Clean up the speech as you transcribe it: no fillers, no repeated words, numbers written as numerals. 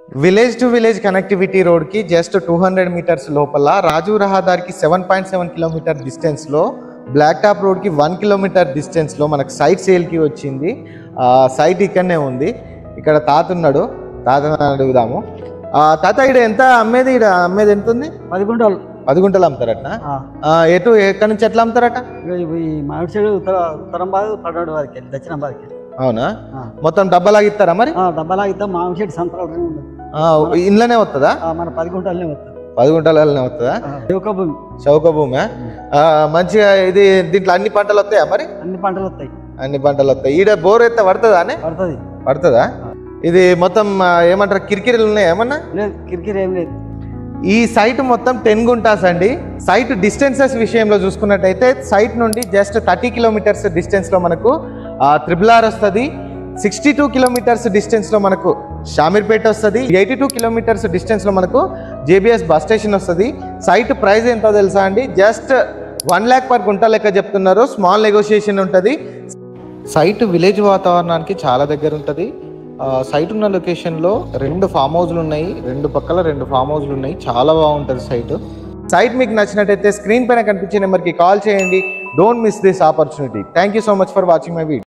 Village to village connectivity road కి just 200 metres లోపల రాజు రహదారికి 7.7 కిలోమీటర్ డిస్టెన్స్ లో బ్లాక్ టాప్ రోడ్ కి 1 కిలోమీటర్ డిస్టెన్స్ లో మనకు సైట్ సేల్ కి వచ్చింది. సైట్ ఇక్కడనే ఉంది. ఇక్కడ తాత ఉన్నాడు, తాతని అడుగుదాము. తాత ఇక్కడ ఎంత అమ్మేది? ఇక్కడ అమ్మేది ఎంత ఉంది? 10 గుంటలు. 10 గుంటలు అమ్ముతారట. ఎటు ఎక్కడి నుంచి ఎట్లా అమ్ముతారట? మామిడి సైడ్ ఉత్తరం బాధ పడవాడు వారికి దక్షిణం బాధకి. అవునా? మొత్తం డబ్బాలాగా ఇస్తారా? మరి డబ్బాలాగా ఇద్దాం. మామిడి సైడ్ సంతరాలు ఇంట్లోనే వస్తుందా? మన 10 గుంటలనే వస్తుంది. 10 గుంటలనే వస్తుందా? చౌక భూమి. చౌక భూమి మంచిగా. ఇది దీంట్లో అన్ని పంటలు వస్తాయా? మరి అన్ని పంటలు వస్తాయి. అన్ని పంటలు వస్తాయి. ఈడ బోర్ ఎత్తే పడుతుందా? పడుతుందా? ఇది మొత్తం ఏమంటారు, కిరికిరీలు ఉన్నాయా ఏమన్నా? లేదు, కిరికిరి ఏం లేదు. ఈ సైట్ మొత్తం 10 గుంటాస్ అండి. సైట్ డిస్టెన్సెస్ విషయంలో చూసుకున్నట్టయితే సైట్ నుండి జస్ట్ 30 కిలోమీటర్స్ డిస్టెన్స్ లో మనకు RRR వస్తుంది. 62 కిలోమీటర్స్ డిస్టెన్స్ లో మనకు షామీర్పేట వస్తుంది. 82 కిలోమీటర్స్ డిస్టెన్స్ లో మనకు JBS బస్ స్టేషన్ వస్తుంది. సైట్ ప్రైస్ ఎంతో తెలుసా అండి? జస్ట్ 1 lakh పర్ గుంట లెక్క చెప్తున్నారు. స్మాల్ నెగోషియేషన్ ఉంటుంది. సైట్ విలేజ్ వాతావరణానికి చాలా దగ్గర ఉంటుంది. సైట్ ఉన్న లొకేషన్లో 2 ఫామ్ హౌస్లు ఉన్నాయి. 2 పక్కల 2 ఫామ్ హౌస్లు ఉన్నాయి. చాలా బాగుంటుంది సైట్ మీకు నచ్చినట్టయితే స్క్రీన్ పైన కనిపించే నెంబర్కి కాల్ చేయండి. Don't miss this opportunity. Thank you so much for watching my video.